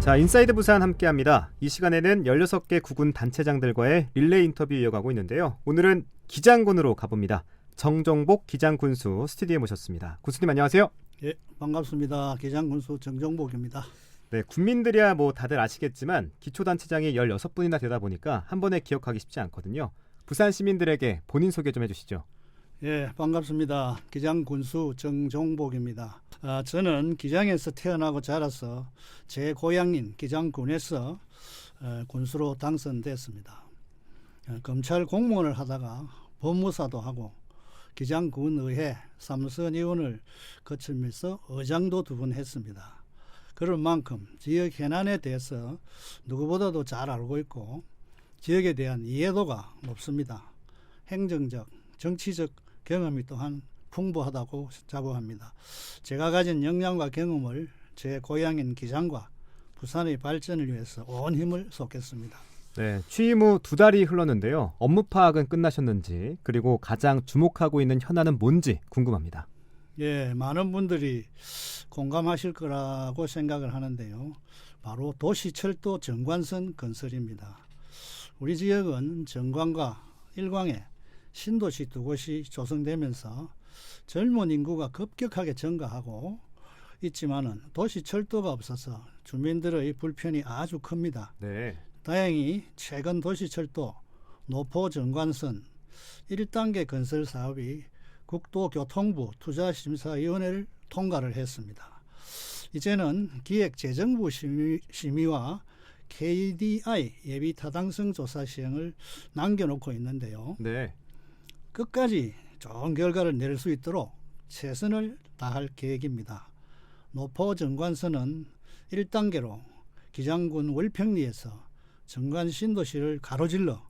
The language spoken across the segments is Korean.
자, 인사이드 부산 함께합니다. 이 시간에는 16개 구군 단체장들과의 릴레이 인터뷰 이어가고 있는데요. 오늘은 기장군으로 가봅니다. 정정복 기장군수 스튜디오에 모셨습니다. 군수님 안녕하세요. 예, 반갑습니다. 기장군수 정정복입니다. 네, 국민들이야 뭐 다들 아시겠지만 기초단체장이 16분이나 되다 보니까 한 번에 기억하기 쉽지 않거든요. 부산 시민들에게 본인 소개 좀 해주시죠. 예, 반갑습니다. 기장군수 정정복입니다. 저는 기장에서 태어나고 자라서 제 고향인 기장군에서 군수로 당선됐습니다. 검찰 공무원을 하다가 법무사도 하고 기장군의회 삼선의원을 거치면서 의장도 2번 했습니다. 그런 만큼 지역 현안에 대해서 누구보다도 잘 알고 있고 지역에 대한 이해도가 높습니다. 행정적, 정치적 경험이 또한 풍부하다고 자부합니다. 제가 가진 역량과 경험을 제 고향인 기장과 부산의 발전을 위해서 온 힘을 쏟겠습니다. 네, 취임 후 2달이 흘렀는데요. 업무 파악은 끝나셨는지, 그리고 가장 주목하고 있는 현안은 뭔지 궁금합니다. 예, 많은 분들이 공감하실 거라고 생각을 하는데요. 바로 도시철도 정관선 건설입니다. 우리 지역은 정관과 일광에 신도시 2곳이 조성되면서 젊은 인구가 급격하게 증가하고 있지만은 도시철도가 없어서 주민들의 불편이 아주 큽니다. 네. 다행히 최근 도시철도 노포정관선 1단계 건설 사업이 국토교통부 투자심사위원회를 통과를 했습니다. 이제는 기획재정부 심의와 KDI 예비타당성 조사 시행을 남겨놓고 있는데요. 네. 끝까지 좋은 결과를 낼 수 있도록 최선을 다할 계획입니다. 노포정관선은 1단계로 기장군 월평리에서 정관 신도시를 가로질러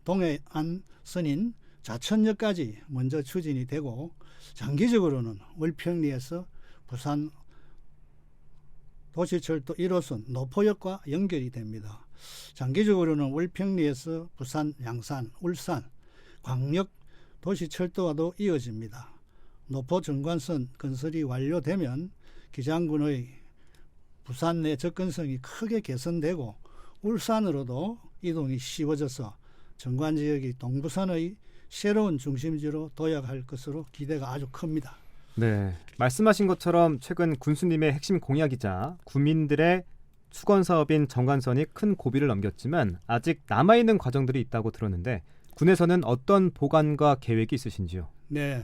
동해안선인 좌천역까지 먼저 추진이 되고 장기적으로는 월평리에서 부산 도시철도 1호선 노포역과 연결이 됩니다. 장기적으로는 월평리에서 부산, 양산, 울산, 광역 도시철도와도 이어집니다. 노포정관선 건설이 완료되면 기장군의 부산 내 접근성이 크게 개선되고 울산으로도 이동이 쉬워져서 정관지역이 동부산의 새로운 중심지로 도약할 것으로 기대가 아주 큽니다. 네, 말씀하신 것처럼 최근 군수님의 핵심 공약이자 국민들의 수건 사업인 정관선이 큰 고비를 넘겼지만 아직 남아있는 과정들이 있다고 들었는데 군에서는 어떤 보관과 계획이 있으신지요? 네,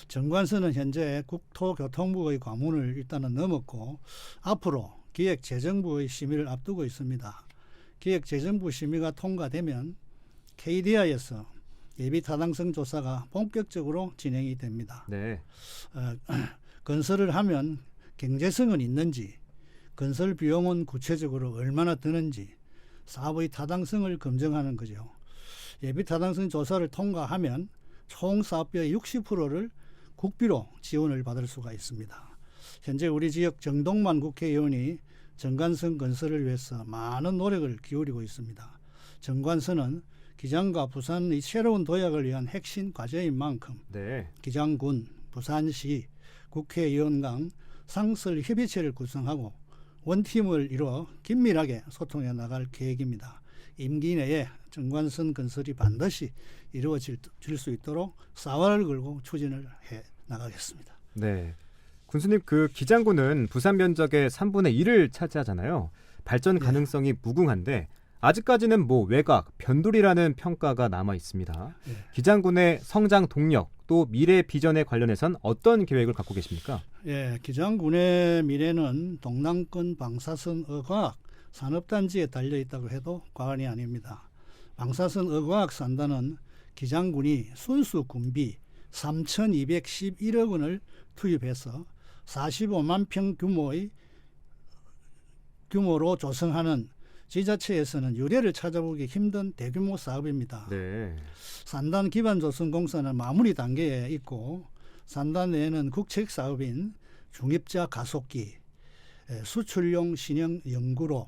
정관선은 현재 국토교통부의 과문을 일단은 넘었고 앞으로 기획재정부의 심의를 앞두고 있습니다. 기획재정부 심의가 통과되면 KDI에서 예비타당성 조사가 본격적으로 진행이 됩니다. 네. 건설을 하면 경제성은 있는지, 건설 비용은 구체적으로 얼마나 드는지 사업의 타당성을 검증하는 거죠. 예비타당성 조사를 통과하면 총 사업비의 60%를 국비로 지원을 받을 수가 있습니다. 현재 우리 지역 정동만 국회의원이 정관선 건설을 위해서 많은 노력을 기울이고 있습니다. 정관선은 기장과 부산의 새로운 도약을 위한 핵심 과제인 만큼 네. 기장군, 부산시, 국회의원 상설협의체를 구성하고 원팀을 이루어 긴밀하게 소통해 나갈 계획입니다. 임기 내에 정관선 건설이 반드시 이루어질 수 있도록 사활을 걸고 추진을 해 나가겠습니다. 네. 군수님, 그 기장군은 부산 면적의 3분의 1을 차지하잖아요. 발전 가능성이 무궁한데 아직까지는 뭐 외곽, 변두리라는 평가가 남아 있습니다. 기장군의 성장 동력 또 미래 비전에 관련해선 어떤 계획을 갖고 계십니까? 예, 기장군의 미래는 동남권 방사선 어과학 산업단지에 달려 있다고 해도 과언이 아닙니다. 방사선 어과학 산단은 기장군이 순수 군비 3,211억 원을 투입해서 45만 평 규모로 조성하는 지자체에서는 유례를 찾아보기 힘든 대규모 사업입니다. 네. 산단 기반 조성 공사는 마무리 단계에 있고 산단 내에는 국책 사업인 중입자 가속기, 수출용 신형 연구로,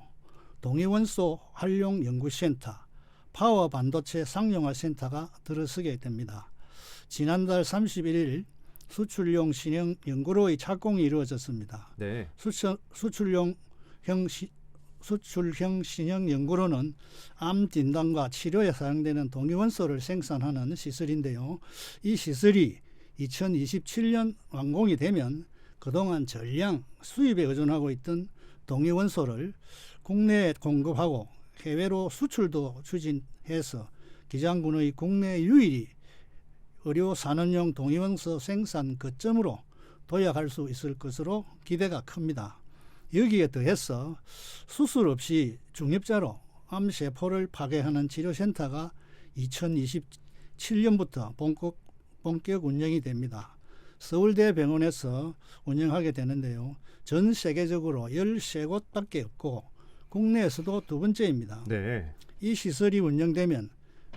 동해원소 활용 연구센터, 파워 반도체 상용화 센터가 들어서게 됩니다. 지난달 31일 수출용 신형 연구로의 착공이 이루어졌습니다. 네. 수출용 수출형 신형 연구로는 암 진단과 치료에 사용되는 동위원소를 생산하는 시설인데요. 이 시설이 2027년 완공이 되면 그동안 전량 수입에 의존하고 있던 동위원소를 국내에 공급하고 해외로 수출도 추진해서 기장군의 국내 유일이 의료산업용 동위원소 생산 거점으로 도약할 수 있을 것으로 기대가 큽니다. 여기에 더해서 수술 없이 중입자로 암세포를 파괴하는 치료센터가 2027년부터 본격 운영이 됩니다. 서울대병원에서 운영하게 되는데요. 전 세계적으로 13곳밖에 없고 국내에서도 두 번째입니다. 네. 이 시설이 운영되면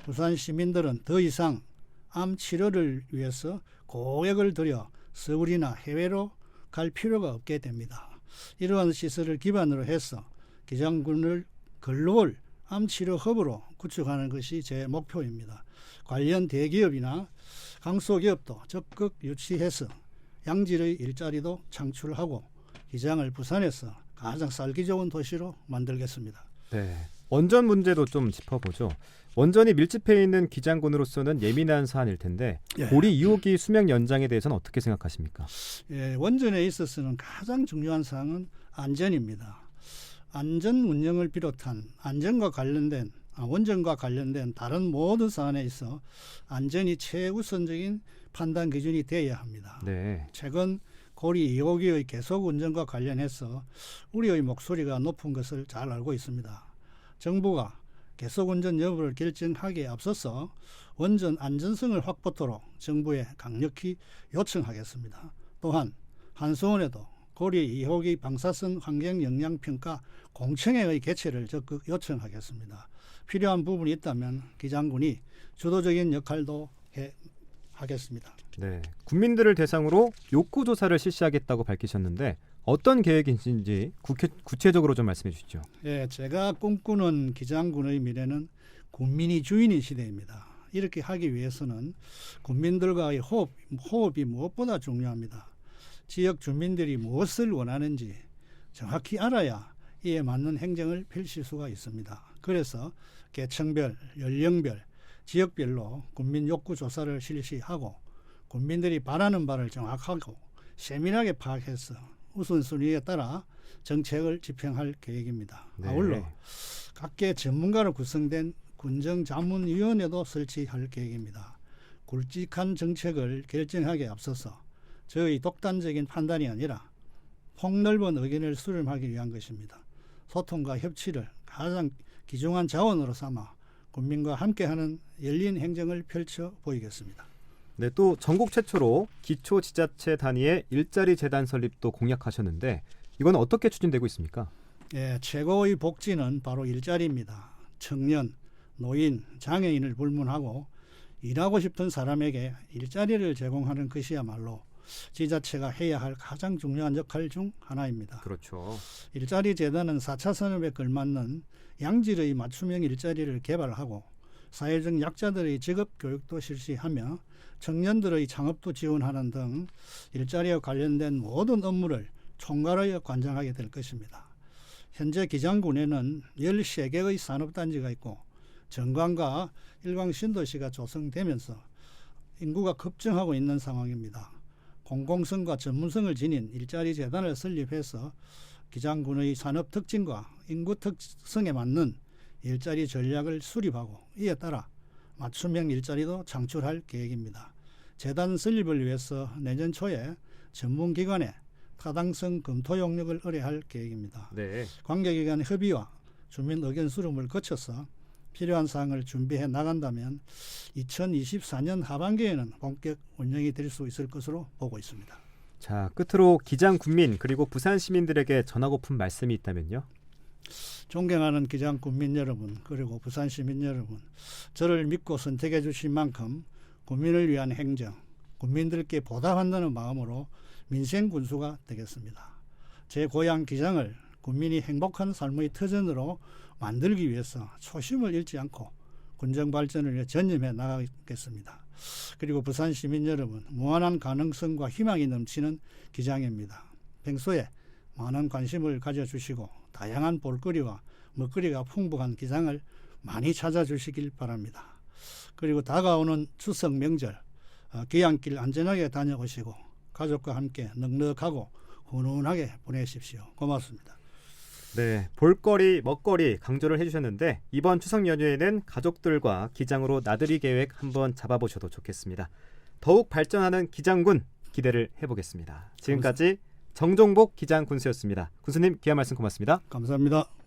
부산 시민들은 더 이상 암 치료를 위해서 고액을 들여 서울이나 해외로 갈 필요가 없게 됩니다. 이러한 시설을 기반으로 해서 기장군을 글로벌 암치료 허브로 구축하는 것이 제 목표입니다. 관련 대기업이나 강소기업도 적극 유치해서 양질의 일자리도 창출하고 기장을 부산에서 가장 살기 좋은 도시로 만들겠습니다. 네. 원전 문제도 좀 짚어보죠. 원전이 밀집해 있는 기장군으로서는 예민한 사안일 텐데 고리 2호기 수명 연장에 대해서는 어떻게 생각하십니까? 예, 원전에 있어서는 가장 중요한 사항은 안전입니다. 안전 운영을 비롯한 원전과 관련된 다른 모든 사안에 있어 안전이 최우선적인 판단 기준이 되어야 합니다. 네. 최근 고리 2호기의 계속 운전과 관련해서 우리의 목소리가 높은 것을 잘 알고 있습니다. 정부가 계속 운전 여부를 결정하기에 앞서서 원전 안전성을 확보토록 정부에 강력히 요청하겠습니다. 또한 한수원에도 고리 2호기 방사성 환경 영향 평가 공청회의 개최를 적극 요청하겠습니다. 필요한 부분이 있다면 기장군이 주도적인 역할도 하겠습니다. 네. 국민들을 대상으로 욕구 조사를 실시하겠다고 밝히셨는데 어떤 계획인지 구체적으로 좀 말씀해 주시죠. 예, 제가 꿈꾸는 기장군의 미래는 국민이 주인인 시대입니다. 이렇게 하기 위해서는 국민들과의 호흡이 무엇보다 중요합니다. 지역 주민들이 무엇을 원하는지 정확히 알아야 이에 맞는 행정을 펼칠 수가 있습니다. 그래서 계층별, 연령별, 지역별로 국민 욕구 조사를 실시하고 국민들이 바라는 바를 정확하고 세밀하게 파악해서 우선순위에 따라 정책을 집행할 계획입니다. 네. 아울러 각계 전문가로 구성된 군정자문위원회도 설치할 계획입니다. 굵직한 정책을 결정하기에 앞서서 저희 독단적인 판단이 아니라 폭넓은 의견을 수렴하기 위한 것입니다. 소통과 협치를 가장 귀중한 자원으로 삼아 국민과 함께하는 열린 행정을 펼쳐 보이겠습니다. 네, 또 전국 최초로 기초지자체 단위의 일자리 재단 설립도 공약하셨는데 이건 어떻게 추진되고 있습니까? 예, 최고의 복지는 바로 일자리입니다. 청년, 노인, 장애인을 불문하고 일하고 싶은 사람에게 일자리를 제공하는 것이야말로 지자체가 해야 할 가장 중요한 역할 중 하나입니다. 그렇죠. 일자리 재단은 4차 산업에 걸맞는 양질의 맞춤형 일자리를 개발하고 사회적 약자들의 직업 교육도 실시하며 청년들의 창업도 지원하는 등 일자리와 관련된 모든 업무를 총괄하여 관장하게 될 것입니다. 현재 기장군에는 13개의 산업단지가 있고 정관과 일광 신도시가 조성되면서 인구가 급증하고 있는 상황입니다. 공공성과 전문성을 지닌 일자리 재단을 설립해서 기장군의 산업 특징과 인구 특성에 맞는 일자리 전략을 수립하고 이에 따라 맞춤형 일자리도 창출할 계획입니다. 재단 설립을 위해서 내년 초에 전문기관에 타당성 검토 용역을 의뢰할 계획입니다. 네. 관계기관 협의와 주민 의견 수렴을 거쳐서 필요한 사항을 준비해 나간다면 2024년 하반기에는 본격 운영이 될 수 있을 것으로 보고 있습니다. 자, 끝으로 기장 군민 그리고 부산 시민들에게 전하고픈 말씀이 있다면요? 존경하는 기장 군민 여러분 그리고 부산 시민 여러분, 저를 믿고 선택해 주신 만큼 국민을 위한 행정, 국민들께 보답한다는 마음으로 민생 군수가 되겠습니다. 제 고향 기장을 국민이 행복한 삶의 터전으로 만들기 위해서 초심을 잃지 않고 군정 발전을 위해 전념해 나가겠습니다. 그리고 부산 시민 여러분, 무한한 가능성과 희망이 넘치는 기장입니다. 평소에 많은 관심을 가져주시고 다양한 볼거리와 먹거리가 풍부한 기장을 많이 찾아주시길 바랍니다. 그리고 다가오는 추석 명절 귀향길 안전하게 다녀오시고 가족과 함께 넉넉하고 훈훈하게 보내십시오. 고맙습니다. 네, 볼거리, 먹거리 강조를 해주셨는데 이번 추석 연휴에는 가족들과 기장으로 나들이 계획 한번 잡아보셔도 좋겠습니다. 더욱 발전하는 기장군 기대를 해보겠습니다. 지금까지 정종복 기장군수였습니다. 군수님 귀한 말씀 고맙습니다. 감사합니다.